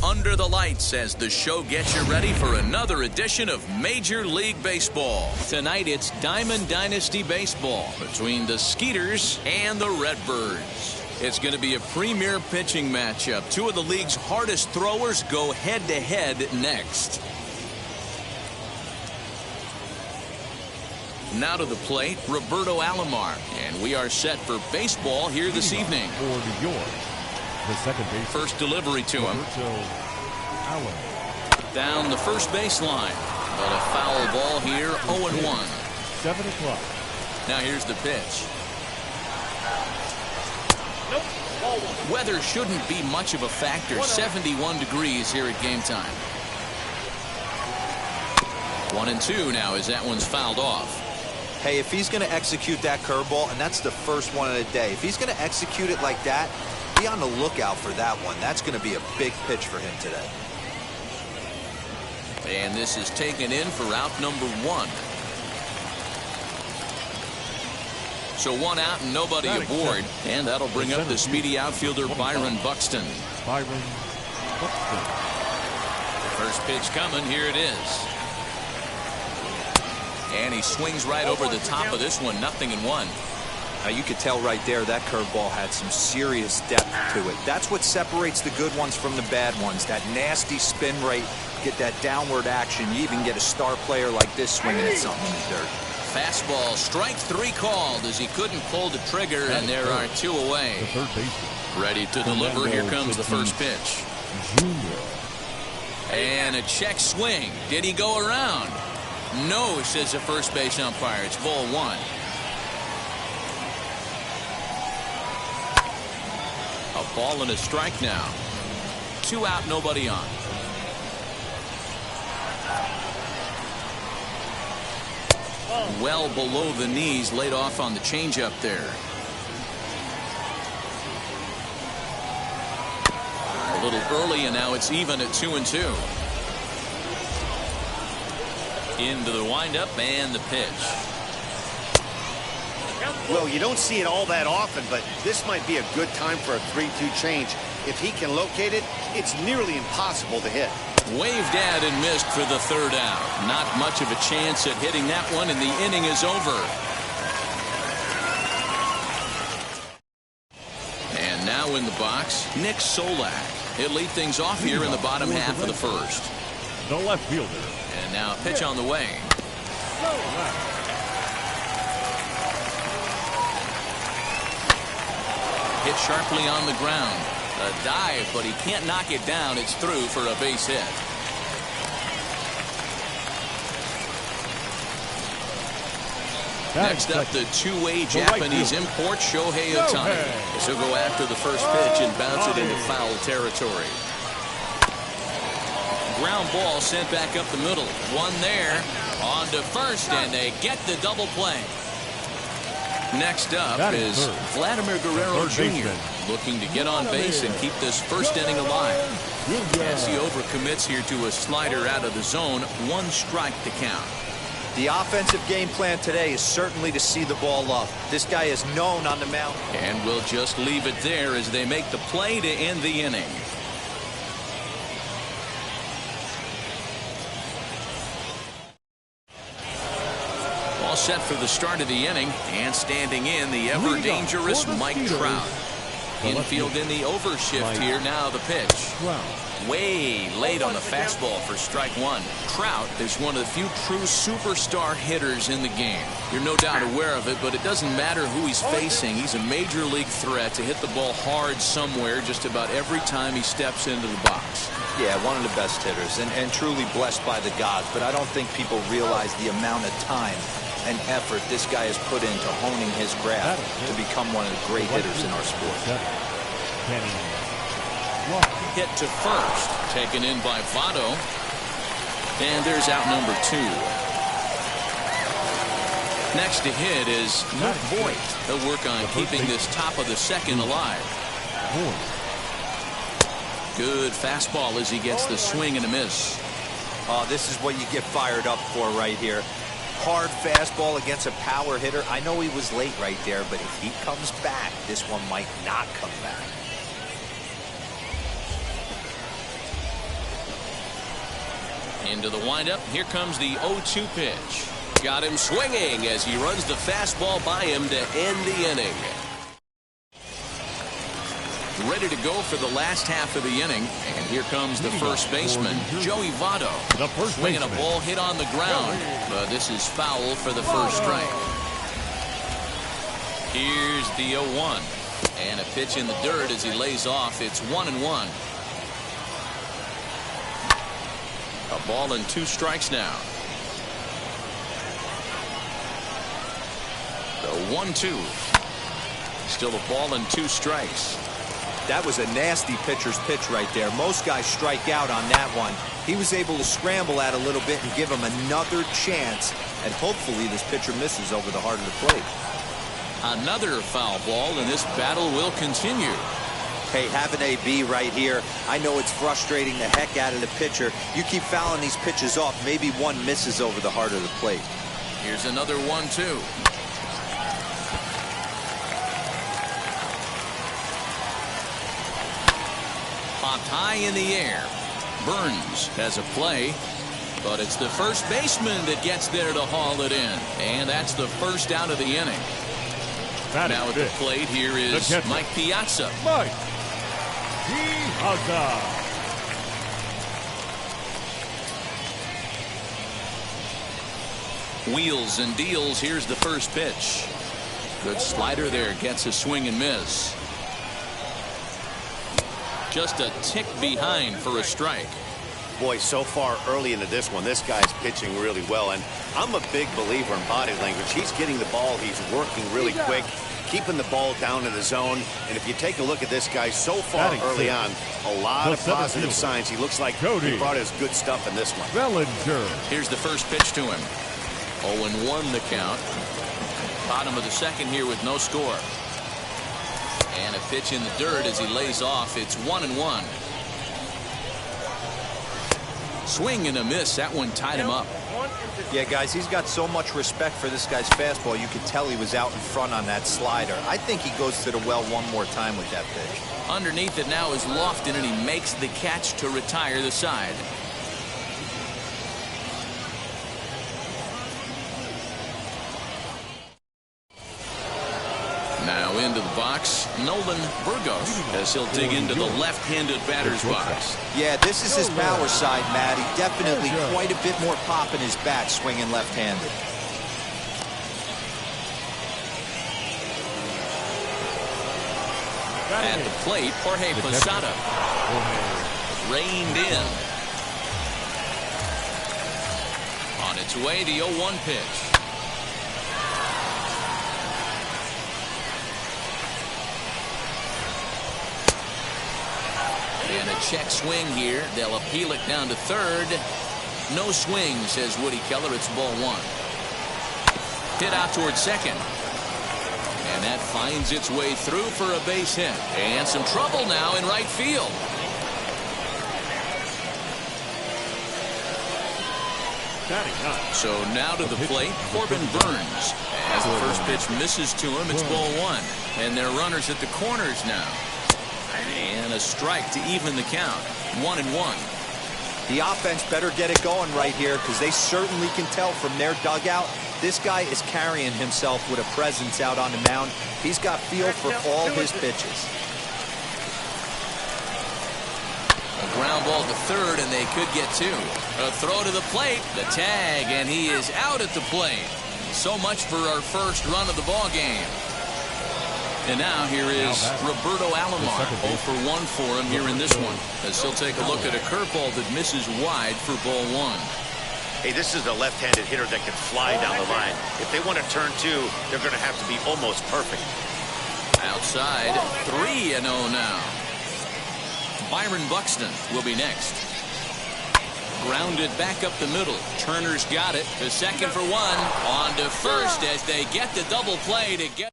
Under the lights as the show gets you ready for another edition of Major League Baseball. Tonight it's Diamond Dynasty Baseball between the Skeeters and the Redbirds. It's going to be a premier pitching matchup. Two of the league's hardest throwers go head-to-head next. Now to the plate, Roberto Alomar. And we are set for baseball here this evening. For New York, the second base. First delivery to him. Down the first baseline. But a foul ball here, 0-1. 7 o'clock. Now here's the pitch. Weather shouldn't be much of a factor. 71 degrees here at game time. 1-2 now as that one's fouled off. Hey, if he's going to execute that curveball, and that's the first one of the day, if he's going to execute it like that, be on the lookout for that one. That's going to be a big pitch for him today. And this is taken in for out number 1. So 1 out and nobody aboard. And that'll bring up the speedy outfielder Byron Buxton. Byron Buxton. First pitch coming. Here it is. And he swings right over the top of this one. 0-1. Now you could tell right there that curveball had some serious depth to it. That's what separates the good ones from the bad ones. That nasty spin rate, get that downward action. You even get a star player like this swinging at something in the dirt. Fastball, strike 3 called as he couldn't pull the trigger, and there are 2 away. The third baseman. Ready to deliver. Here comes the first pitch. Junior. And a check swing. Did he go around? No, says the first base umpire. It's ball 1. A ball and a strike now. 2 out, nobody on. Well below the knees, laid off on the changeup there. A little early, and now it's even at 2-2. Into the windup and the pitch. Well, you don't see it all that often, but this might be a good time for a 3-2 change. If he can locate it, it's nearly impossible to hit. Waved at and missed for the third out. Not much of a chance at hitting that one, and the inning is over. And now in the box, Nick Solak. He'll lead things off here in the bottom half of the first. The left fielder. And now a pitch on the way. Hit sharply on the ground. A dive, but he can't knock it down. It's through for a base hit. Next up, the two-way Japanese import, Shohei Ohtani. So he'll go after the first pitch and bounce it into foul territory. Ground ball sent back up the middle. One there. On to first, and they get the double play. Next up is Vladimir Guerrero Jr. looking to get on base and keep this first inning alive. As he overcommits here to a slider out of the zone, 1 strike to count. The offensive game plan today is certainly to see the ball up. This guy is known on the mound. And we'll just leave it there as they make the play to end the inning. All set for the start of the inning, and standing in the ever-dangerous Mike Trout. Infield in the overshift here. Now the pitch. Way late on the fastball for strike one. Trout is one of the few true superstar hitters in the game. You're no doubt aware of it, but it doesn't matter who he's facing. He's a major league threat to hit the ball hard somewhere just about every time he steps into the box. Yeah, one of the best hitters and truly blessed by the gods, but I don't think people realize the amount of time and effort this guy has put into honing his craft to become one of the great hitters in our sport. Hit to first, taken in by Votto, and there's out number 2. Next to hit is Luke Voit. He'll work on keeping this top of the second alive. Good fastball as he gets the swing and a miss. Oh, this is what you get fired up for right here. Hard fastball against a power hitter. I know he was late right there, but if he comes back, this one might not come back. Into the windup. Here comes the 0-2 pitch. Got him swinging as he runs the fastball by him to end the inning. Ready to go for the last half of the inning. And here comes the first baseman, Joey Votto. Swinging a ball hit on the ground. But this is foul for the first strike. Here's the 0-1. And a pitch in the dirt as he lays off. It's 1-1. A ball and 2 strikes now. The 1-2. Still a ball and 2 strikes. That was a nasty pitcher's pitch right there. Most guys strike out on that one. He was able to scramble at a little bit and give him another chance. And hopefully this pitcher misses over the heart of the plate. Another foul ball, and this battle will continue. Hey, have an AB right here. I know it's frustrating the heck out of the pitcher. You keep fouling these pitches off, maybe one misses over the heart of the plate. Here's another 1-2. Popped high in the air. Burns has a play, but it's the first baseman that gets there to haul it in. And that's the first out of the inning. Now at the plate, here is Mike Piazza. Mike Piazza. Wheels and deals. Here's the first pitch. Good slider there. Gets a swing and miss. Just a tick behind for a strike. Boy, so far early into this one, this guy's pitching really well. And I'm a big believer in body language. He's getting the ball. He's working really quick, keeping the ball down in the zone. And if you take a look at this guy so far early on, a lot of positive signs. He looks like he brought his good stuff in this one. Bellinger. Here's the first pitch to him. 0-1 the count. Bottom of the second here with no score. And a pitch in the dirt as he lays off. It's 1-1. Swing and a miss. That one tied him up. Yeah, guys, he's got so much respect for this guy's fastball. You could tell he was out in front on that slider. I think he goes to the well one more time with that pitch. Underneath it now is Lofton, and he makes the catch to retire the side. Now into the box, Nolan Burgos, as he'll dig into the left-handed batter's box. Yeah, this is his power side, Matty. Definitely quite a bit more pop in his bat swinging left-handed. At the plate, Jorge Posada. Reined in. On its way, the 0-1 pitch. And a check swing here. They'll appeal it down to third. No swing, says Woody Keller. It's ball one. Hit out towards second. And that finds its way through for a base hit. And some trouble now in right field. So now to the plate, Corbin Burns. As the first pitch misses to him, it's ball one. And they're runners at the corners now. And a strike to even the count. 1-1. The offense better get it going right here, because they certainly can tell from their dugout this guy is carrying himself with a presence out on the mound. He's got feel for all his pitches. A ground ball to third, and they could get two. A throw to the plate, the tag, and he is out at the plate. So much for our first run of the ball game. And now here is Roberto Alomar. 0 for 1 for him here in this one, as he'll take a look at a curveball that misses wide for ball one. Hey, this is a left-handed hitter that can fly down the line. If they want to turn two, they're going to have to be almost perfect. Outside, 3-0 now. Byron Buxton will be next. Grounded back up the middle. Turner's got it. To second for one. On to first as they get the double play to get.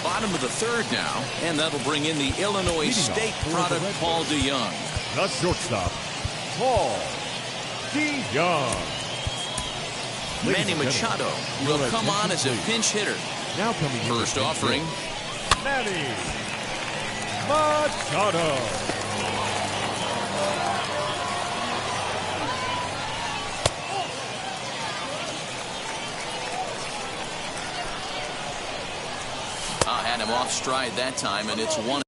Bottom of the third now, and that'll bring in the Illinois State product, Paul DeYoung. The shortstop, Paul DeYoung. Manny Machado will come on as a pinch hitter. Now coming in First offering. Manny Machado. Had him off stride that time, and it's 1.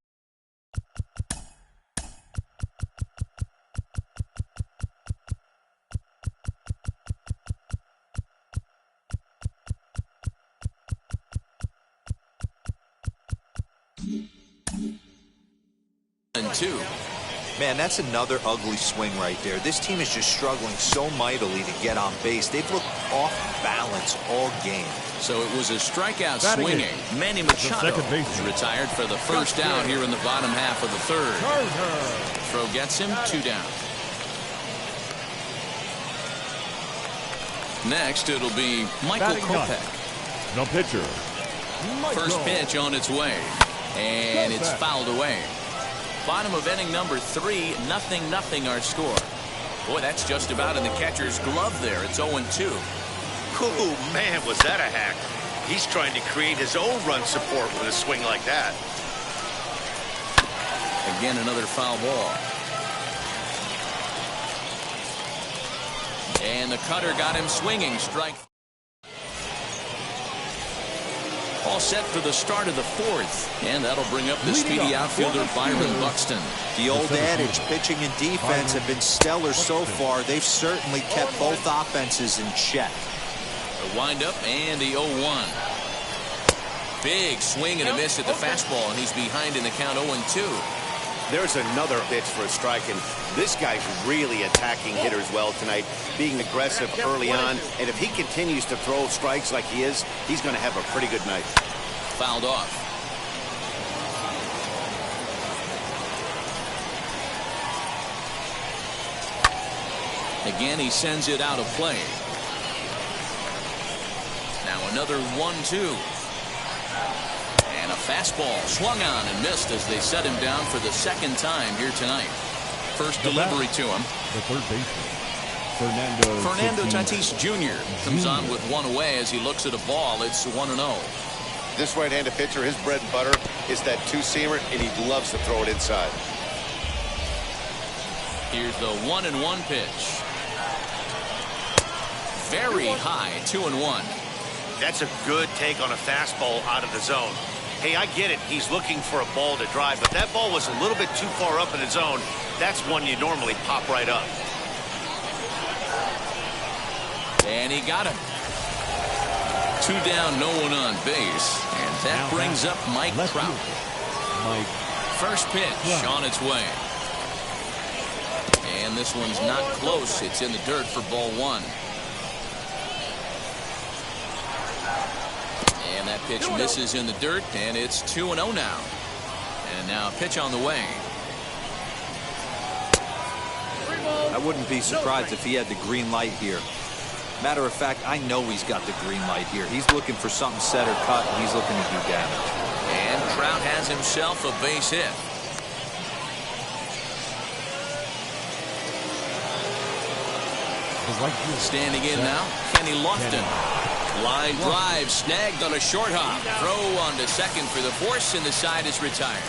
And 2. Man, that's another ugly swing right there. This team is just struggling so mightily to get on base. They've looked off balance all game. So it was a strikeout swinging. Manny Machado is retired for the first out here in the bottom half of the third. Throw gets him 2 down. Next, it'll be Michael Kopech. No pitcher. First pitch on its way. And it's fouled away. Bottom of inning number 3, 0-0 our score. Boy, that's just about in the catcher's glove there. It's 0-2. Oh, man, was that a hack. He's trying to create his own run support with a swing like that. Again, another foul ball. And the cutter got him swinging. Strike. All set for the start of the fourth. And that'll bring up the speedy outfielder Byron Buxton. The old adage, pitching and defense have been stellar so far. They've certainly kept both offenses in check. The windup and the 0-1. Big swing and a miss at the fastball, and he's behind in the count 0-2. There's another pitch for a strike, and this guy's really attacking hitters well tonight, being aggressive early on. And if he continues to throw strikes like he is, he's going to have a pretty good night. Fouled off. Again, he sends it out of play. Now another 1-2. And a fastball swung on and missed as they set him down for the second time here tonight. First delivery to him. The third baseman, Fernando Tatis Jr. comes on with one away as he looks at a ball. It's 1-0. This right-handed pitcher, his bread and butter is that two-seamer, and he loves to throw it inside. Here's the 1-1 pitch. Very high, 2-1. That's a good take on a fastball out of the zone. Hey, I get it. He's looking for a ball to drive, but that ball was a little bit too far up in the zone. That's one you normally pop right up. And he got him. 2 down, no one on base. And that brings up Mike Trout. First pitch on its way. And this one's not close. It's in the dirt for ball 1. And that pitch misses in the dirt, and it's 2-0 now. And now a pitch on the way. I wouldn't be surprised if he had the green light here. Matter of fact, I know he's got the green light here. He's looking for something set or cut, and he's looking to do damage. And Trout has himself a base hit. Standing in now, Kenny Lofton. Line drive snagged on a short hop. Throw on to second for the force, and the side is retired.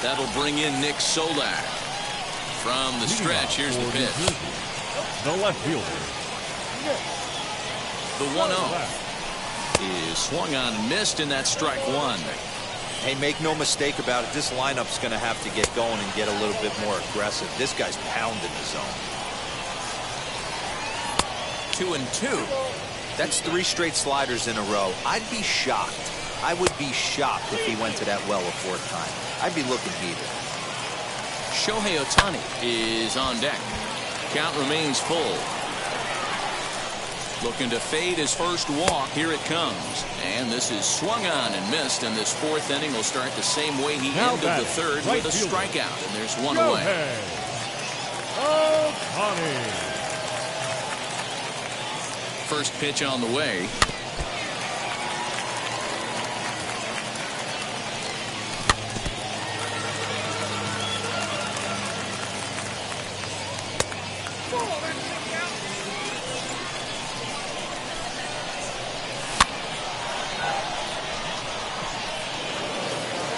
That'll bring in Nick Solak. From the stretch, here's the pitch. The left fielder. The 1-0 is swung on and missed, and that's strike 1. Hey, make no mistake about it. This lineup's going to have to get going and get a little bit more aggressive. This guy's pounding the zone. 2-2. That's 3 straight sliders in a row. I'd be shocked. I would be shocked if he went to that well a 4th time. I'd be looking heated. Shohei Ohtani is on deck. Count remains full. Looking to fade his first walk. Here it comes. And this is swung on and missed. And this 4th inning will start the same way he ended the 3rd with a strikeout. And there's one away. Ohtani. First pitch on the way.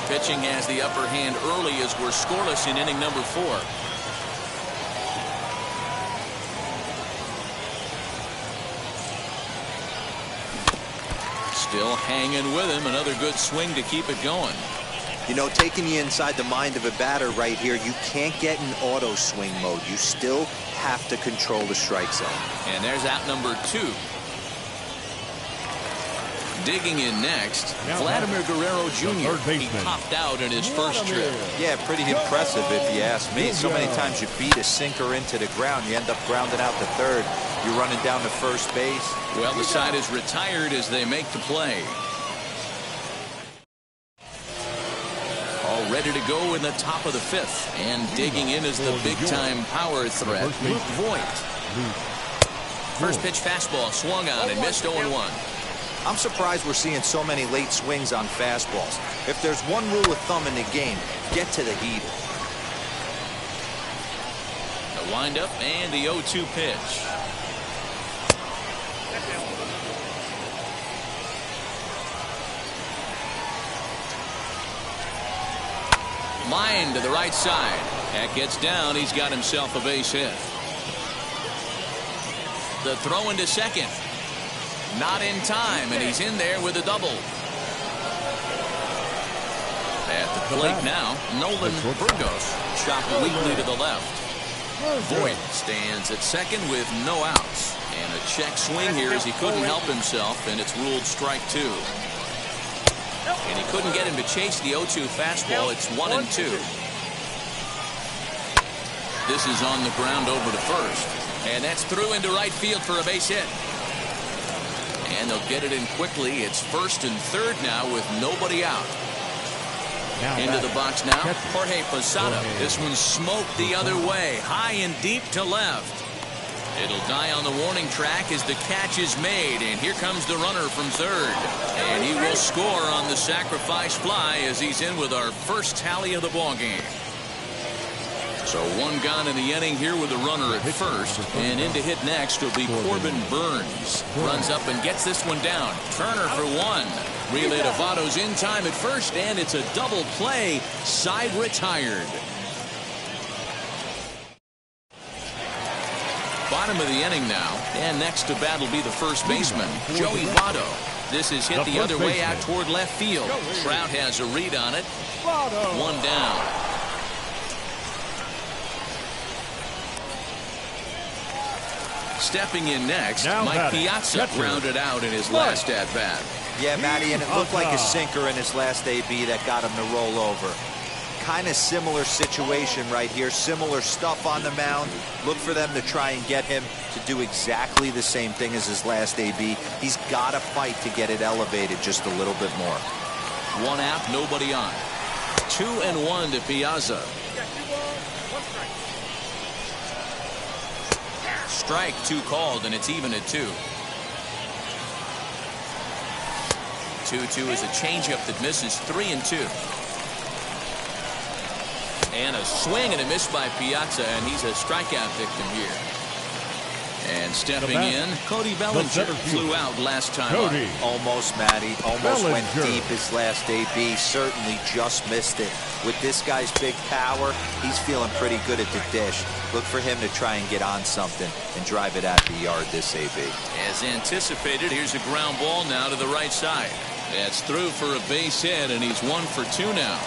Pitching has the upper hand early as we're scoreless in inning number 4. Still hanging with him. Another good swing to keep it going. You know, taking you inside the mind of a batter right here, you can't get in auto swing mode. You still have to control the strike zone. And there's out number 2. Digging in next, Vladimir Guerrero Jr. He popped out in his first trip. Yeah, pretty impressive if you ask me. So many times you beat a sinker into the ground, you end up grounding out to 3rd. You're running down to first base. Well, the side is retired as they make the play. All ready to go in the top of the 5th. And digging in is the big-time power threat, Luke Voit. First pitch fastball swung on and missed 0-1. I'm surprised we're seeing so many late swings on fastballs. If there's one rule of thumb in the game, get to the heater. The windup and the 0-2 pitch. Line to the right side. That gets down. He's got himself a base hit. The throw into second. Not in time, and he's in there with a double. At the plate now, Nolan Burgos. Chopped weakly to the left. Voit stands at second with no outs. And a check swing here as he couldn't help himself, and it's ruled strike 2. And he couldn't get him to chase the 0-2 fastball. It's 1-2. This is on the ground over to first. And that's through into right field for a base hit. And they'll get it in quickly. It's first and third now with nobody out. Into the box now, Jorge Posada. This one smoked the other way, high and deep to left. It'll die on the warning track as the catch is made, and here comes the runner from third. And he will score on the sacrifice fly as he's in with our first tally of the ballgame. So one gone in the inning here with a runner at first, and in to hit next will be Corbin Burns. Runs up and gets this one down. Turner for one. Relay to Votto's in time at first, and it's a double play. Side retired. Bottom of the inning now, and next to bat will be the first baseman, Joey Votto. This is hit the other way out toward left field. Trout has a read on it. One down. Stepping in next, Mike Piazza grounded out in his last at-bat. Yeah, Matty, and it looked like a sinker in his last AB that got him to roll over. Kind of similar situation right here. Similar stuff on the mound. Look for them to try and get him to do exactly the same thing as his last AB. He's got to fight to get it elevated just a little bit more. One out, nobody on. 2-1 to Piazza. Strike 2 called, and it's even at 2. 2-2 is a changeup that misses. 3-2. And a swing and a miss by Piazza, and he's a strikeout victim here. And stepping in, Cody Bellinger flew out last time up. Almost, Matty. Almost went deep his last AB. Certainly just missed it. With this guy's big power, he's feeling pretty good at the dish. Look for him to try and get on something and drive it out the yard this AB. As anticipated, here's a ground ball now to the right side. That's through for a base hit, and he's 1 for 2 now.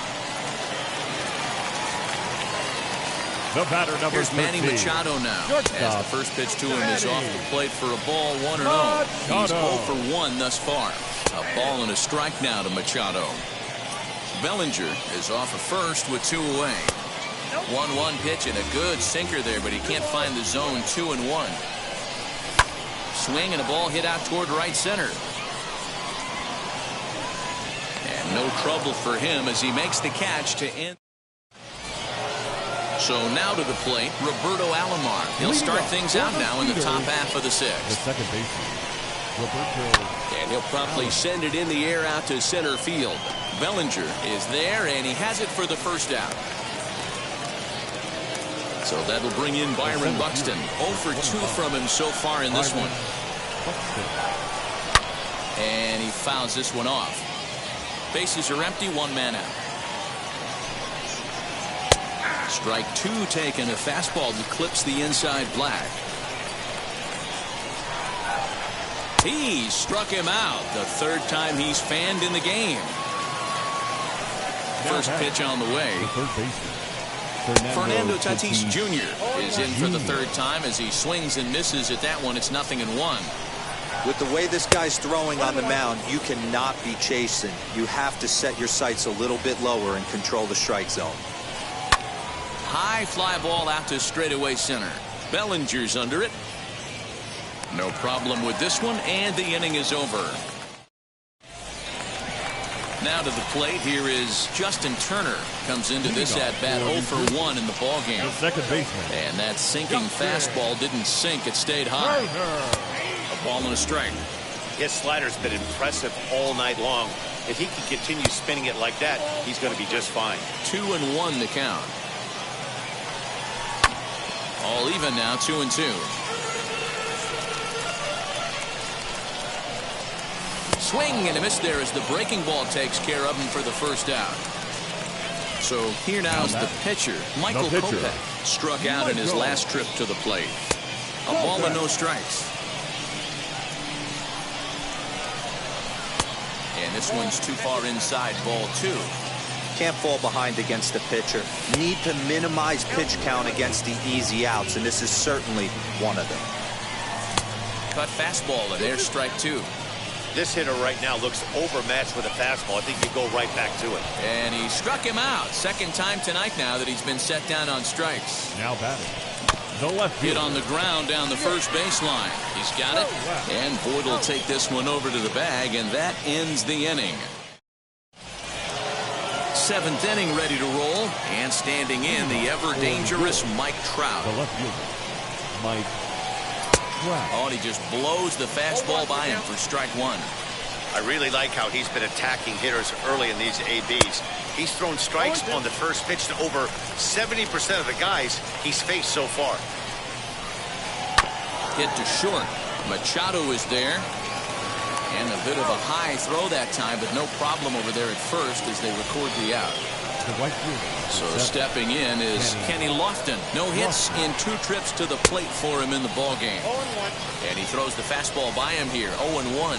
The batter, number Here's Manny Machado now. As the first pitch to him is off the plate for a ball, 1-0. He's 0 for 1 thus far. A ball and a strike now to Machado. Bellinger is off of first with 2 away. 1-1 pitch and a good sinker there, but he can't find the zone. 2-1. Swing and a ball hit out toward right center. And no trouble for him as he makes the catch to end. So now to the plate, Roberto Alomar. He'll start things out now in the top half of the 6th. The second baseman, Roberto. And he'll promptly send it in the air out to center field. Bellinger is there, and he has it for the first out. So that'll bring in Byron Buxton. 0 for 2 from him so far in this one. And he fouls this one off. Bases are empty, 1 man out. Strike 2 taken, a fastball that clips the inside black. He struck him out the 3rd time he's fanned in the game. First pitch on the way. Fernando Tatis Jr. is in for the 3rd time as he swings and misses at that one. It's 0-1. With the way this guy's throwing on the mound, you cannot be chasing. You have to set your sights a little bit lower and control the strike zone. High fly ball out to straightaway center. Bellinger's under it. No problem with this one, and the inning is over. Now to the plate, here is Justin Turner. Comes into this at-bat 0 for 1 in the ballgame. The second baseman. And that sinking fastball didn't sink, it stayed high. A ball and a strike. His slider's been impressive all night long. If he can continue spinning it like that, he's going to be just fine. 2-1 to count. All even now, 2-2. Swing and a miss there as the breaking ball takes care of him for the first out. So here now is the pitcher, Michael Kopech. Struck out in his last trip to the plate. A ball and no strikes. And this one's too far inside, ball 2. Can't fall behind against the pitcher. Need to minimize pitch count against the easy outs, and this is certainly one of them. Cut fastball, and there's strike 2. This hitter right now looks overmatched with a fastball. I think you go right back to it. And he struck him out. Second time tonight now that he's been set down on strikes. Now batting. The left Hit fielder. on the ground down the first baseline. He's got it. And Boyd will take this one over to the bag, and that ends the inning. 7th inning ready to roll. And standing in, the ever-dangerous Mike Trout. The left fielder. Mike Trout. Oh, and he just blows the fastball by him for strike 1. I really like how he's been attacking hitters early in these ABs. He's thrown strikes on the first pitch to over 70% of the guys he's faced so far. Hit to short. Machado is there. And a bit of a high throw that time, but no problem over there at first as they record the out. The right fielder. So stepping in is Kenny Lofton. No hits in 2 trips to the plate for him in the ballgame. And he throws the fastball by him here. 0-1.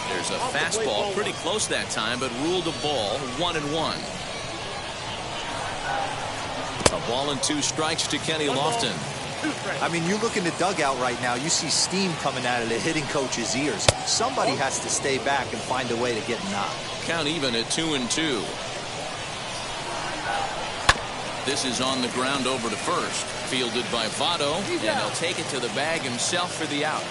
There's a fastball pretty close that time, but ruled a ball. 1-1. A ball and 2 strikes to Kenny Lofton. I mean, you look in the dugout right now, you see steam coming out of the hitting coach's ears. Somebody has to stay back and find a way to get knocked. Count even at 2-2. This is on the ground over to first. Fielded by Votto, and he'll take it to the bag himself for the out.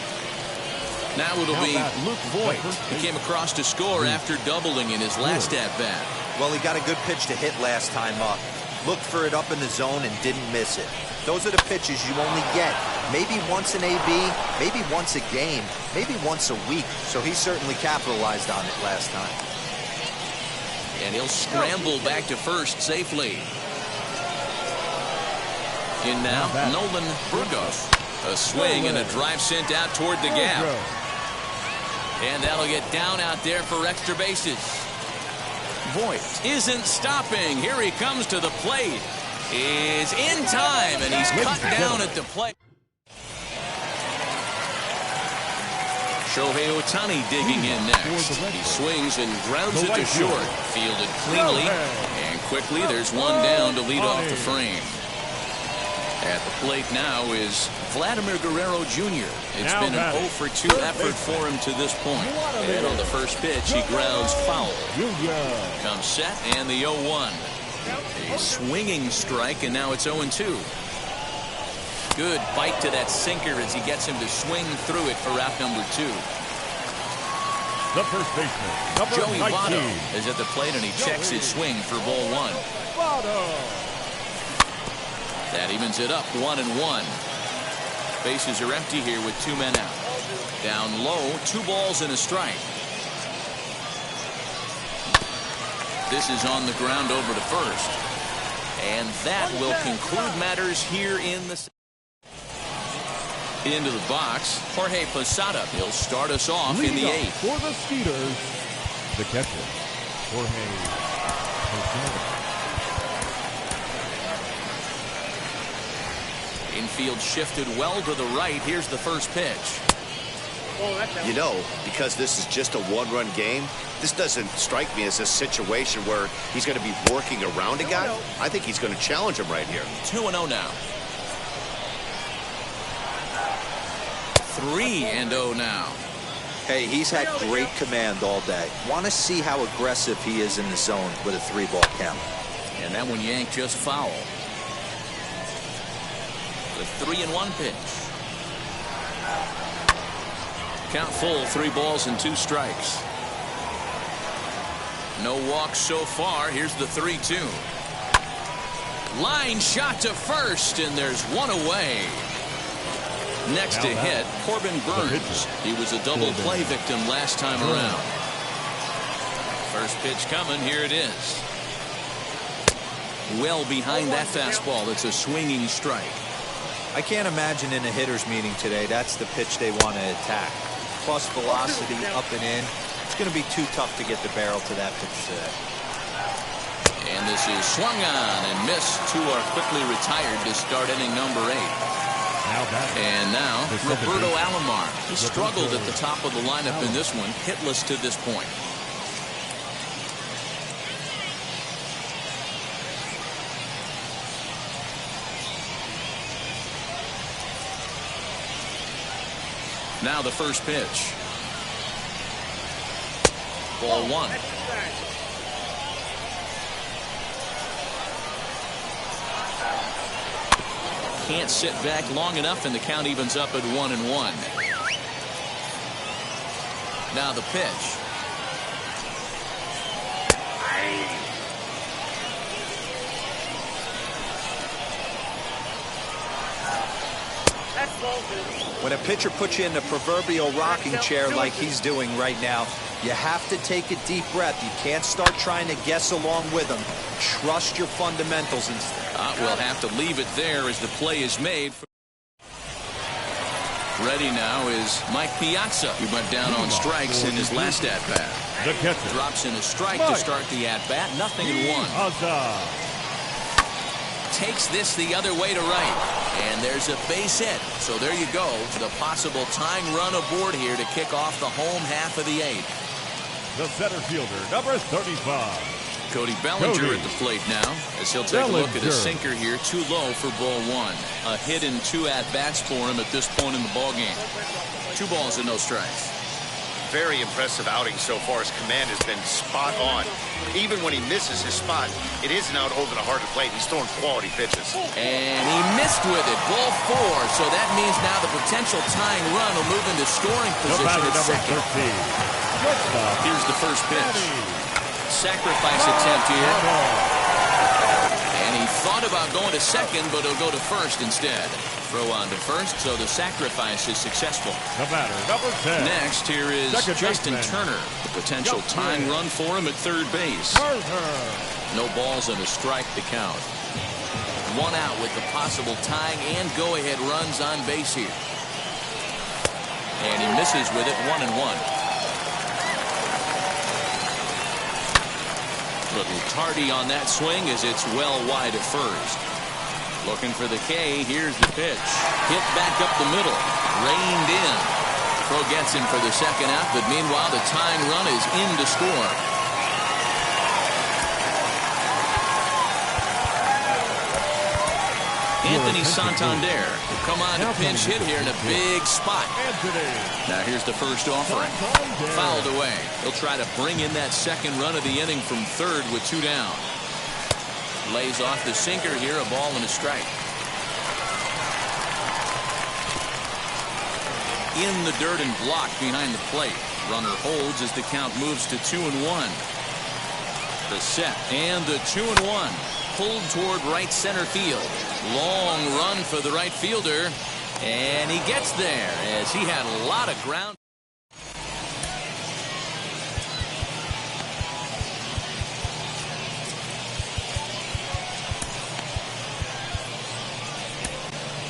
Now it'll be Luke Voigt. He came across to score after doubling in his last at-bat. Well, he got a good pitch to hit last time up. Looked for it up in the zone and didn't miss it. Those are the pitches you only get maybe once an AB, maybe once a game, maybe once a week. So he certainly capitalized on it last time. And he'll scramble back to first safely. In now, Nolan Burgos. A swing and a drive sent out toward the gap. And that'll get down out there for extra bases. Voigt isn't stopping. Here he comes to the plate. Is in time, and he's cut down at the plate. Shohei Ohtani digging in next. He swings and grounds it to short. Fielded cleanly, and quickly there's one down to lead off the frame. At the plate now is Vladimir Guerrero Jr. It's been an 0-for-2 effort for him to this point. And on the first pitch, he grounds foul. Comes set, and the 0-1. A swinging strike, and now it's 0-2. Good bite to that sinker as he gets him to swing through it for out number 2. The first baseman, number Joey 19. Votto is at the plate, and he checks his swing for ball 1. That evens it up 1-1. Bases are empty here with 2 men out. Down low, 2 balls and a strike. This is on the ground over to first. And that will conclude matters here in the... Into the box, Jorge Posada. He'll start us off in the 8th. For the Skeeters, the catcher, Jorge Posada. Infield shifted well to the right. Here's the first pitch. You know, because this is just a 1-run game, this doesn't strike me as a situation where he's going to be working around a guy. I think he's going to challenge him right here. 2-0 now. 3-0 now. Hey, he's had great command all day. Want to see how aggressive he is in the zone with a 3-ball count. And that one yanked just foul. The 3-1 pitch. Count full, 3 balls and 2 strikes. No walks so far. Here's the 3-2. Line shot to first, and there's one away. Next to hit, Corbin Burns. He was a double play victim last time around. First pitch coming. Here it is. Well behind that fastball. It's a swinging strike. I can't imagine in a hitter's meeting today that's the pitch they want to attack. Plus velocity up and in. It's going to be too tough to get the barrel to that pitch today. And this is swung on and missed. 2 are quickly retired to start inning number 8. And now Roberto Alomar. He struggled at the top of the lineup in this one, hitless to this point. Now the first pitch. Ball 1. Can't sit back long enough, and the count evens up at 1-1. Now the pitch. When a pitcher puts you in the proverbial rocking chair like he's doing right now, you have to take a deep breath. You can't start trying to guess along with him. Trust your fundamentals instead. We'll have to leave it there as the play is made. Ready now is Mike Piazza. He went down on strikes in his last at-bat. The catcher. Drops in a strike to start the at-bat. 0-1. Takes this the other way to right. And there's a base hit. So there you go. The possible tying run aboard here to kick off the home half of the 8th. The center fielder, number 35. Cody Bellinger at the plate now as he'll take a look at his sinker here. Too low for ball 1. A hit and 2 at-bats for him at this point in the ballgame. 2 balls and no strikes. Very impressive outing so far. His command has been spot on. Even when he misses his spot, it isn't out over the heart of the plate. He's throwing quality pitches. And he missed with it. Ball 4. So that means now the potential tying run will move into scoring position at second. Here's the first pitch. Sacrifice attempt here. And he thought about going to second, but he'll go to first instead. Throw on to first, so the sacrifice is successful. The batter, number 10. Next, here is Justin Turner. The potential tying run for him at third base. No balls and a strike to count. 1 out with the possible tying and go-ahead runs on base here. And he misses with it. 1-1. Little tardy on that swing as it's well wide of first. Looking for the K. Here's the pitch. Hit back up the middle. Reined in. Pro gets him for the second out, but meanwhile the tying run is in to score. Anthony Santander will come on to pinch hit here in a big spot. Now here's the first offering. Fouled away. He'll try to bring in that second run of the inning from third with 2 down. Lays off the sinker here, a ball and a strike. In the dirt and blocked behind the plate. Runner holds as the count moves to 2-1. The set and the 2-1. Pulled toward right center field. Long run for the right fielder. And he gets there as he had a lot of ground.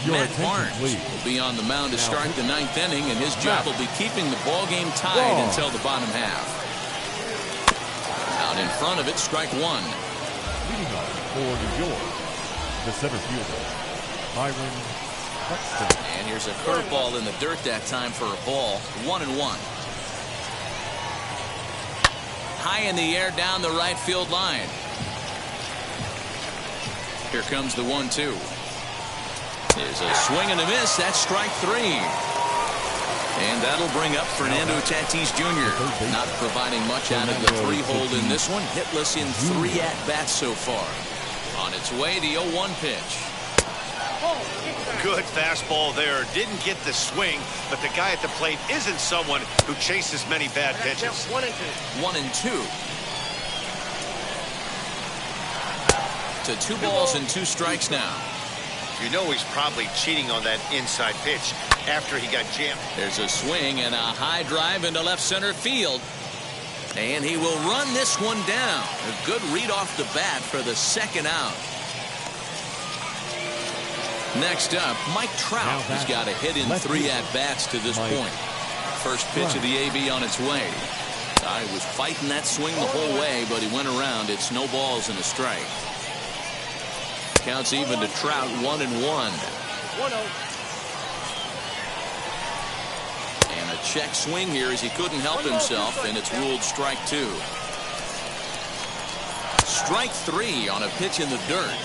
Matt Barnes will be on the mound to start the 9th inning, and his job will be keeping the ball game tied until the bottom half. Out in front of it, strike 1. Leading off for New York, the center fielder, Byron Buxton. And here's a curveball in the dirt that time for a ball. 1-1. High in the air down the right field line. Here comes the 1-2. Is a swing and a miss. That's strike 3. And that'll bring up Fernando Tatis Jr. Not providing much out of the 3-hole in this one. Hitless in 3 at-bats so far. On its way, the 0-1 pitch. Good fastball there. Didn't get the swing, but the guy at the plate isn't someone who chases many bad pitches. 1-2. To 2 balls and 2 strikes now. You know he's probably cheating on that inside pitch after he got jammed. There's a swing and a high drive into left center field. And he will run this one down. A good read off the bat for the second out. Next up, Mike Trout has got a hit in 3 at-bats to this point. First pitch of the AB on its way. He was fighting that swing the whole way, but he went around. It's no balls and a strike. Counts even to Trout, 1-1. And a check swing here as he couldn't help himself, and it's ruled strike 2. Strike 3 on a pitch in the dirt.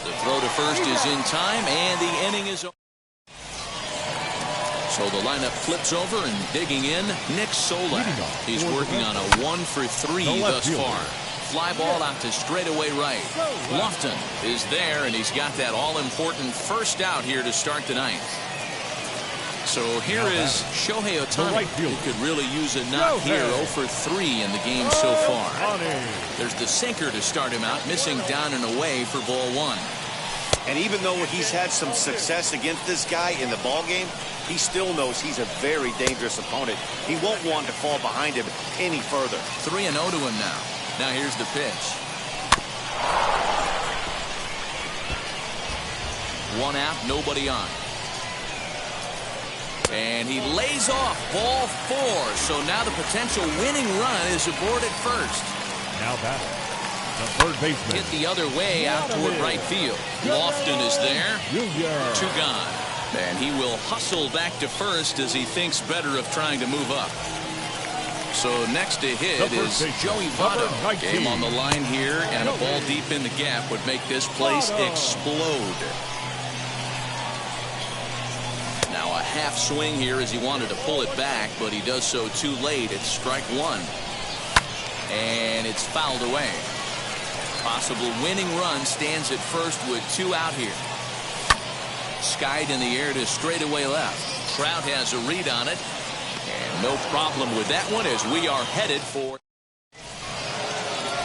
The throw to first is in time, and the inning is over. So the lineup flips over and digging in, Nick Solak. He's working on a 1-for-3 thus far. Fly ball out to straightaway right. Lofton is there, and he's got that all-important first out here to start the ninth. So here is Shohei Ohtani, who could really use a knock here. 0-for-3 in the game so far. There's the sinker to start him out, missing down and away for ball one. And even though he's had some success against this guy in the ball game, he still knows he's a very dangerous opponent. He won't want to fall behind him any further. 3-0 to him now. Now here's the pitch. One out, nobody on. And he lays off ball 4. So now the potential winning run is aboard at first. Now batting, the third baseman. Hit the other way out toward right field. Lofton is there. 2 gone. And he will hustle back to first as he thinks better of trying to move up. So next to hit is Joey Votto. Game on the line here, and a ball deep in the gap would make this place explode. Now a half swing here as he wanted to pull it back, but he does so too late. It's strike 1. And it's fouled away. Possible winning run stands at first with 2 out here. Skied in the air to straightaway left. Trout has a read on it. And no problem with that one as we are headed for.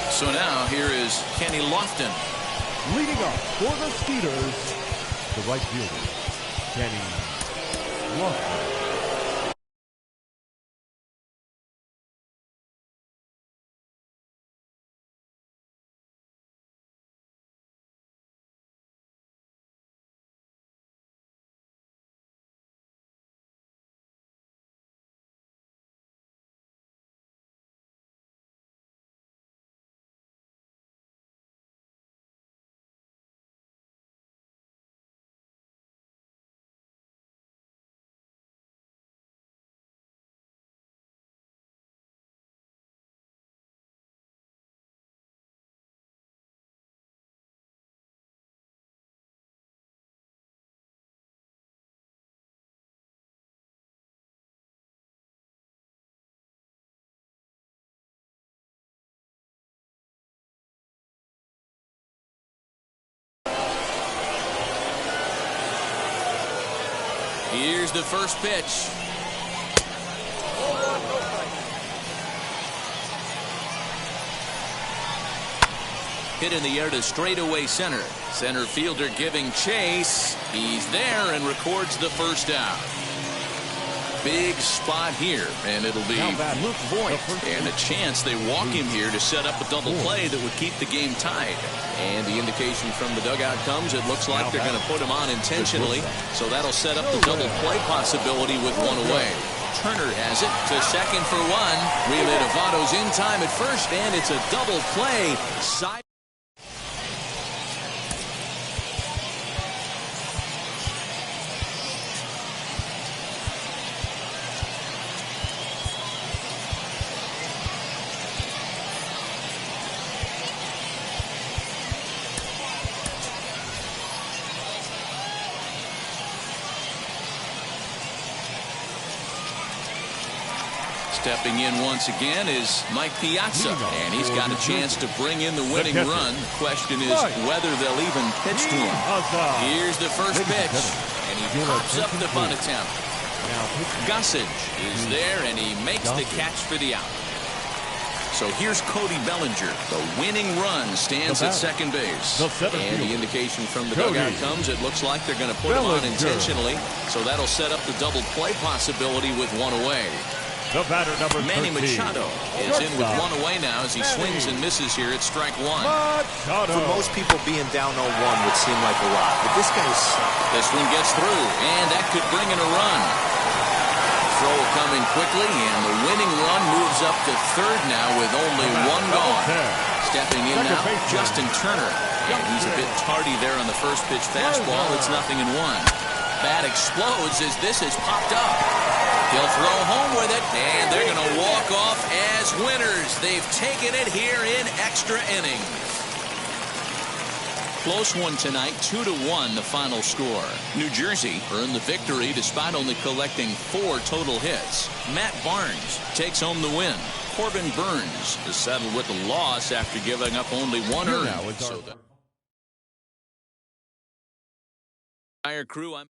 So now here is Kenny Lofton. Leading up for the Skeeters, the right fielder, Kenny Lofton. Here's the first pitch. Hit in the air to straightaway center. Center fielder giving chase. He's there and records the first out. Big spot here, and it'll be Luke Voigt. And a chance they walk him here to set up a double play that would keep the game tied. And the indication from the dugout comes, it looks like they're going to put him on intentionally. So that'll set up the double play possibility with 1 away. Turner has it to second for 1. Relay to Votto's in time at first, and it's a double play. Stepping in once again is Mike Piazza, and he's got a chance to bring in the winning run. The question is whether they'll even pitch to him. Here's the first pitch, and he pops up the bunt attempt. Gossage is there, and he makes the catch for the out. So here's Cody Bellinger. The winning run stands at second base. And the indication from the dugout comes, it looks like they're going to put him on intentionally. So that'll set up the double play possibility with 1 away. The batter, number 13. Manny Machado is in with 1 away now as he swings and misses here at strike 1. For most people, being down 0-1 would seem like a lot, but this guy's... This one gets through, and that could bring in a run. Throw coming quickly, and the winning run moves up to third now with only 1 gone. Stepping in now, Justin Turner. And he's a bit tardy there on the first pitch fastball. It's 0-1. Bat explodes as this is popped up. He'll throw home with it, and they're going to walk off as winners. They've taken it here in extra innings. close one tonight, 2-1 the final score. New Jersey earned the victory despite only collecting 4 total hits. Matt Barnes takes home the win. Corbin Burns is settled with a loss after giving up only 1 earned. So the entire crew. I'm